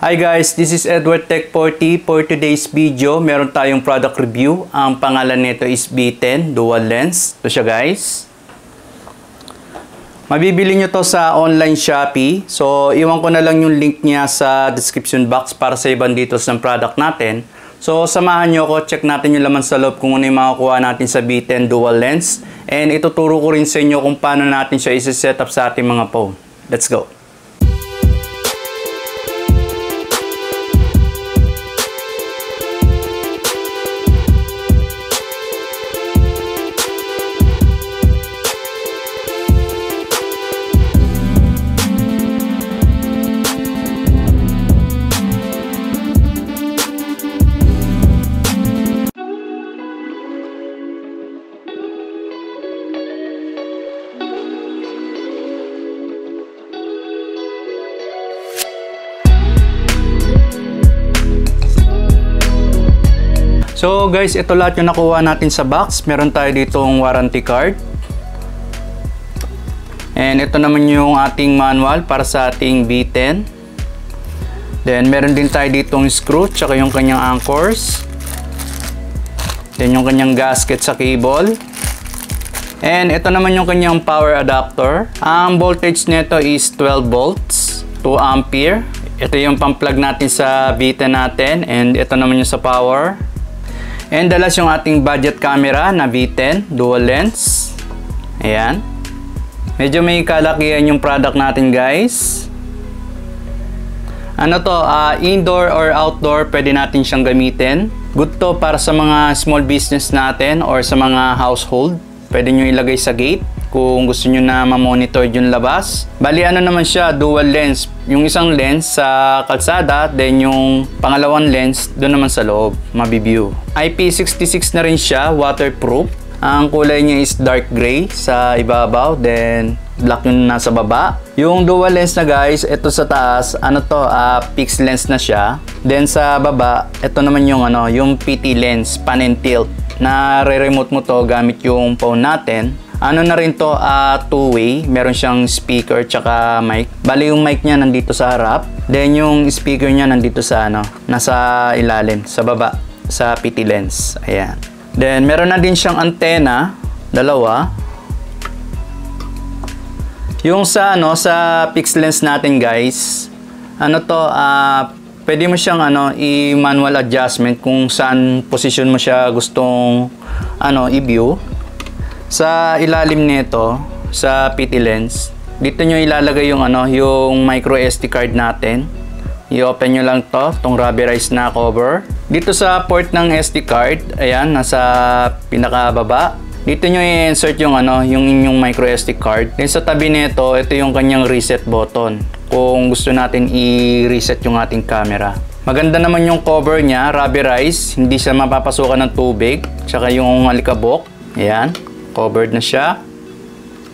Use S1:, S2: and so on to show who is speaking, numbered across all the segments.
S1: Hi guys, this is Edward Tech 40. For today's video, meron tayong product review. Ang pangalan nito is B10 Dual Lens. Ito siya guys. Mabibili nyo to sa online Shopee. So, iwan ko na lang yung link niya sa description box para sa ibang details ng product natin. So, samahan nyo ako. Check natin yung laman sa loob kung ano yung makakuha natin sa B10 Dual Lens. And ituturo ko rin sa inyo kung paano natin siya isi-set up sa ating mga phone. Let's go! So guys, ito lahat yung nakuha natin sa box. Meron tayo ditong warranty card. And ito naman yung ating manual para sa ating B10. Then meron din tayo ditong screw, tsaka yung kanyang anchors. Then yung kanyang gasket sa cable. And ito naman yung kanyang power adapter. Ang voltage nito is 12 volts, 2 ampere. Ito yung pang-plug natin sa B10 natin. And ito naman yung sa power. And dalas yung ating budget camera na B10 Dual Lens. Ayan. Medyo may kalakihan yung product natin guys. Ano to, indoor or outdoor, pwede natin siyang gamitin. Good to para sa mga small business natin or sa mga household. Pwede nyo ilagay sa gate kung gusto nyo na ma-monitor yung labas. Bali ano naman siya, dual lens. Yung isang lens sa kalsada, then yung pangalawang lens doon naman sa loob, mabibiew. IP66 na rin siya, waterproof. Ang kulay niya is dark gray sa ibabaw, then black yung nasa baba. Yung dual lens na guys, ito sa taas, ano to, fixed lens na siya. Then sa baba, ito naman yung yung PT lens, pan and tilt, na re-remote mo to gamit yung phone natin. Ano na rin to, two-way. Meron siyang speaker tsaka mic. Bali yung mic niya nandito sa harap. Then yung speaker niya nandito sa nasa ilalim, sa baba, sa PT lens. Ayan. Then meron na din siyang antenna, dalawa. Yung sa sa fixed lens natin guys, pwede mo siyang i-manual adjustment kung saan position mo siya gustong i-view. Sa ilalim nito, sa PT lens, dito nyo ilalagay yung yung micro SD card natin. I-open nyo lang tong rubberized na cover. Dito sa port ng SD card, ayan, nasa pinakababa. Dito nyo i-insert yung yung inyong micro SD card. Then sa tabi nito, ito yung kanyang reset button. Kung gusto natin i-reset yung ating camera. Maganda naman yung cover niya, rubberized, hindi siya mapapasukan ng tubig. Tsaka yung alikabok, ayan. Covered na siya.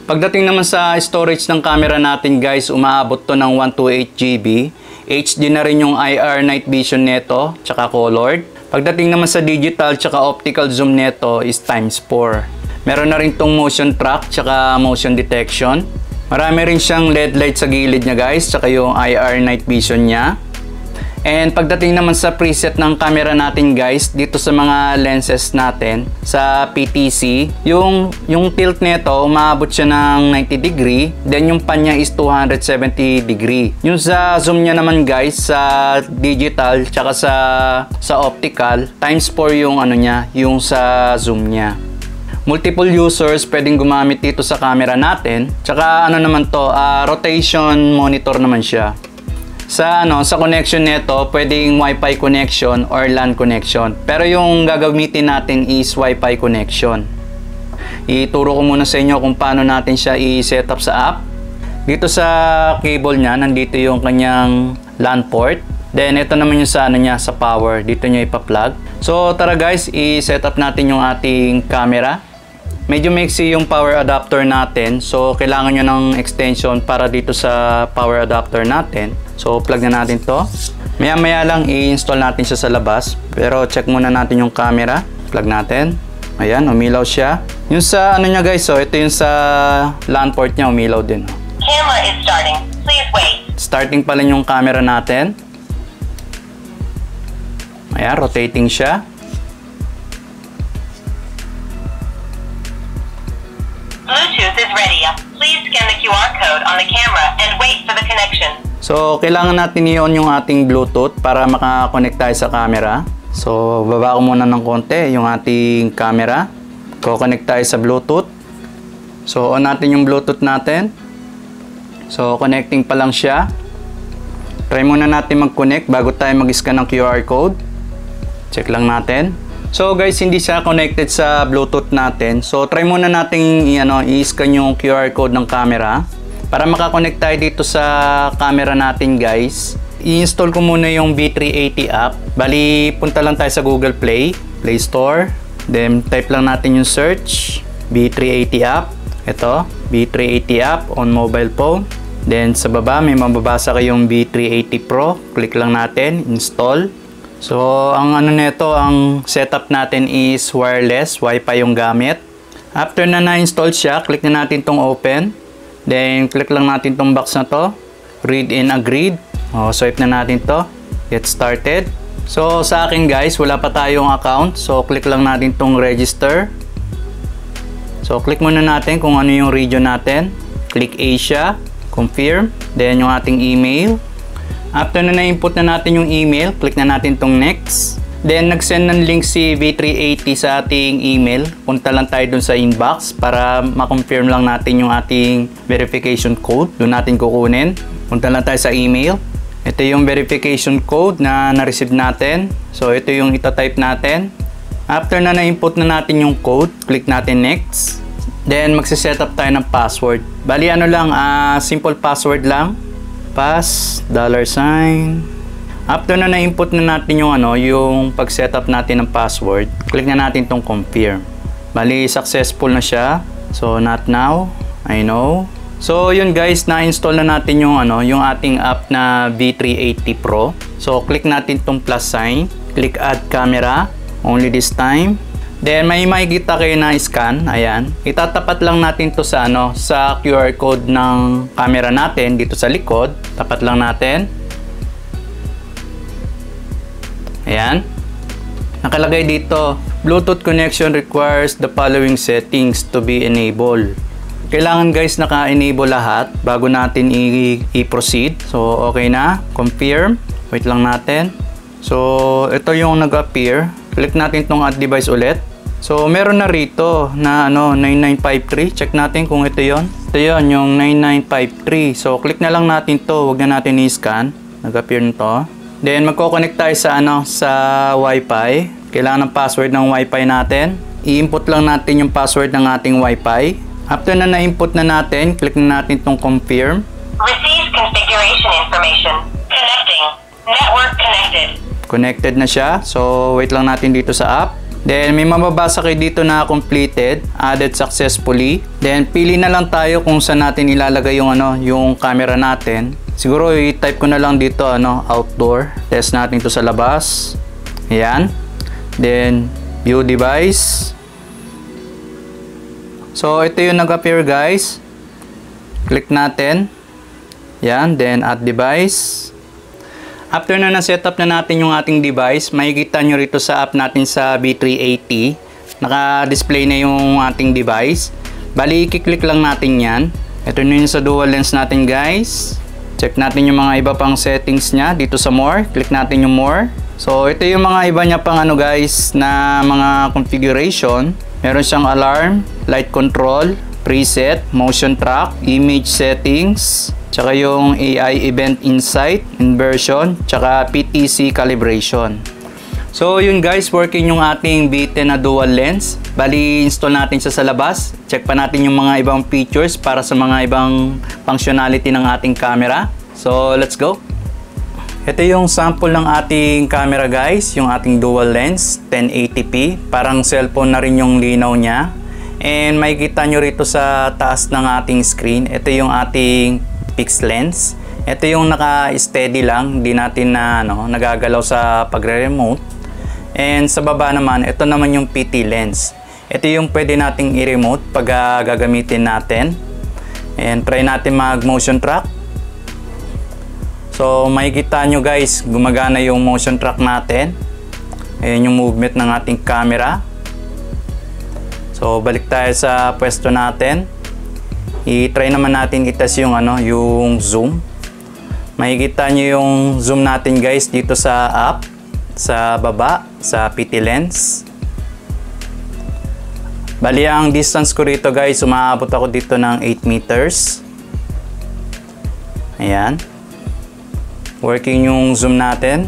S1: Pagdating naman sa storage ng camera natin guys, umaabot to ng 128 GB. HD na rin yung IR night vision neto, tsaka colored. Pagdating naman sa digital tsaka optical zoom neto is ×4. Meron na rin tong motion track tsaka motion detection. Marami rin siyang LED light sa gilid niya guys, tsaka yung IR night vision niya. And pagdating naman sa preset ng camera natin guys, dito sa mga lenses natin, sa PTC, yung tilt nito, umaabot siya ng 90 degree, then yung pan niya is 270 degree. Yung sa zoom niya naman guys, sa digital, tsaka sa optical, ×4 yung niya, yung sa zoom niya. Multiple users pwedeng gumamit dito sa camera natin, tsaka naman to, rotation monitor naman siya. Sa connection nito, pwedeng Wi-Fi connection or LAN connection. Pero yung gagamitin natin is Wi-Fi connection. Ituro ko muna sa inyo kung paano natin siya i-set up sa app. Dito sa cable niya, nandito yung kanyang LAN port. Then ito naman yung sa niya, sa power. Dito niya ipa-plug. So tara guys, i-set up natin yung ating camera. Medyo maiksi yung power adapter natin. So kailangan nyo ng extension para dito sa power adapter natin. So plug na natin to. Maya lang i-install natin siya sa labas. Pero check muna natin yung camera. Plug natin. Ayan, umilaw siya. Yung sa niya guys, so ito yung sa LAN port niya, umilaw din.
S2: Camera is starting. Please wait.
S1: Starting pala yung camera natin. Ayan, rotating siya.
S2: Bluetooth is ready. Please scan the QR code on the camera and wait for the connection.
S1: So, kailangan natin i-on yung ating Bluetooth para makakonect tayo sa camera. So, baba ko muna ng konti yung ating camera. Ko-connect tayo sa Bluetooth. So, on natin yung Bluetooth natin. So, connecting pa lang siya. Try muna natin mag-connect bago tayo mag-scan ng QR code. Check lang natin. So guys, hindi siya connected sa Bluetooth natin. So try muna natin i-scan yung QR code ng camera para makakonect tayo dito sa camera natin guys. I-install ko muna yung V380 app. Bali, punta lang tayo sa Google Play Store. Then type lang natin yung search V380 app. Ito, V380 app on mobile phone. Then sa baba may mababasa kayong V380 Pro. Click lang natin, install. So, ang nito, ang setup natin is wireless, Wi-Fi yung gamit. After na na-install siya, click na natin tong open. Then, click lang natin tong box na to. Read and agreed. Swipe na natin to. Get started. So, sa akin guys, wala pa tayong account. So, click lang natin tong register. So, click muna natin kung ano yung region natin. Click Asia. Confirm. Then, yung ating email. After na na-input na natin yung email, click na natin tong next. Then, nag-send ng link si V380 sa ating email. Punta lang tayo dun sa inbox para ma-confirm lang natin yung ating verification code. Doon natin kukunin. Punta lang tayo sa email. Ito yung verification code na na-receive natin. So, ito yung ita-type natin. After na na-input na natin yung code, click natin next. Then, magsiset up tayo ng password. Bali, simple password lang. Pass, $sign. After na na-input na natin yung pag-setup natin ng password, click na natin tong confirm. Bali, successful na siya. So, not now. I know. So, yun guys, na-install na natin yung ating app na V380 Pro. So, click natin tong plus sign. Click add camera. Only this time. Then, may makikita kayo na scan. Ayan. Itatapat lang natin to sa sa QR code ng camera natin dito sa likod. Tapat lang natin. Ayan. Nakalagay dito, Bluetooth connection requires the following settings to be enabled. Kailangan guys naka-enable lahat bago natin i-proceed. So, okay na. Confirm. Wait lang natin. So, ito yung nag-appear. Click natin tong add device ulit. So, meron na rito na 9953. Check natin kung ito yon. Ito yon, yung 9953. So, click na lang natin to. Huwag na natin i-scan. Nag-appear nito. Then, magko-connect tayo sa sa Wi-Fi. Kailangan ng password ng Wi-Fi natin. I-input lang natin yung password ng ating Wi-Fi. After na na-input na natin, click na natin tong confirm.
S2: Receive configuration information. Connecting. Network connected.
S1: Connected na siya. So, wait lang natin dito sa app. Then, may mababasa kayo dito na completed, added successfully. Then, pili na lang tayo kung saan natin ilalagay yung yung camera natin. Siguro, i-type ko na lang dito, outdoor. Test natin to sa labas. Ayan. Then, view device. So, ito yung nag-appear, guys. Click natin. Ayan. Then, add device. After na na-setup na natin yung ating device, makikita nyo rito sa app natin sa V380. Naka-display na yung ating device. Bali, i-click lang natin yan. Ito na yung sa dual lens natin guys. Check natin yung mga iba pang settings nya dito sa more. Click natin yung more. So, ito yung mga iba nya pang guys na mga configuration. Meron siyang alarm, light control, preset, motion track, image settings, tsaka yung AI event insight, inversion, tsaka PTC calibration. So yun guys, working yung ating V10 na dual lens. Bali, install natin siya sa labas. Check pa natin yung mga ibang features para sa mga ibang functionality ng ating camera. So let's go. Ito yung sample ng ating camera guys, yung ating dual lens 1080p. Parang cellphone na rin yung linaw niya. And makikita nyo rito sa taas ng ating screen, ito yung ating fixed lens. Ito yung naka-steady lang, hindi natin na nagagalaw sa pagre-remote. And sa baba naman, ito naman yung PT lens. Ito yung pwede nating i-remote pag gagamitin natin. And try natin mag-motion track. So makikita nyo guys, gumagana yung motion track natin. Ayan yung movement ng ating camera. So balik tayo sa pwesto natin. I-try naman natin itas yung yung zoom. Makikita nyo yung zoom natin guys dito sa up, sa baba, sa PT lens. Bali ang distance ko rito guys, umaabot ako dito ng 8 meters. Ayan. Working yung zoom natin.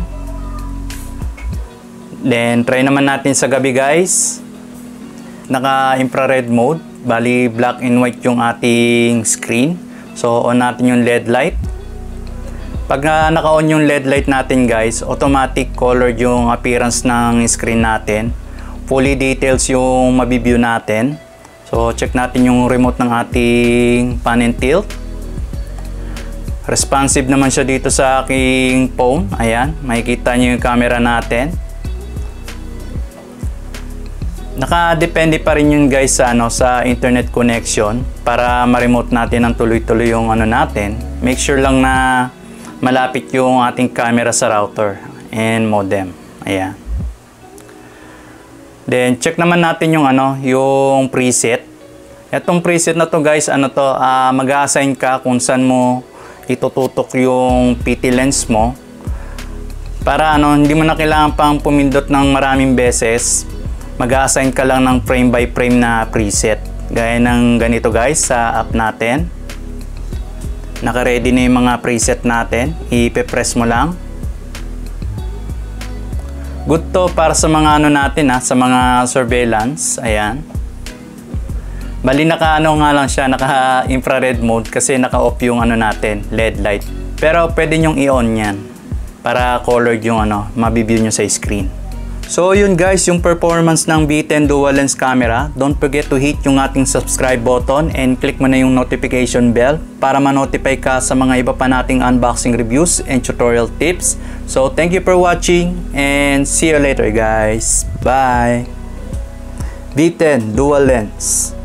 S1: Then try naman natin sa gabi guys. Naka-infrared mode. Bali black and white yung ating screen. So on natin yung LED light. Pag naka-on yung LED light natin guys, automatic colored yung appearance ng screen natin. Fully details yung mabibview natin. So check natin yung remote ng ating pan and tilt. Responsive naman siya dito sa aking phone. Ayan, makikita nyo yung camera natin. Nakadepende pa rin yun guys sa internet connection para ma-remote natin ang tuloy-tuloy yung natin. Make sure lang na malapit yung ating camera sa router and modem. Ayan. Then check naman natin yung yung preset. Itong preset na to guys, mag-a-assign ka kung saan mo itututok yung PT lens mo. Para hindi mo na kailangan pang pumindot ng maraming beses. Mag-a-assign ka lang ng frame by frame na preset. Gaya ng ganito guys sa app natin. Naka-ready na yung mga preset natin. I-press mo lang. Good to para sa mga natin sa mga surveillance. Ayan. Bali nga lang siya, naka-infrared mode kasi naka-off yung natin, LED light. Pero pwede nyong i-on yan para colored yung mabibview nyo sa screen. So yun guys, yung performance ng B10 dual lens camera. Don't forget to hit yung ating subscribe button and click mo na yung notification bell para ma-notify ka sa mga iba pa nating unboxing reviews and tutorial tips. So thank you for watching and see you later guys. Bye! B10 dual lens.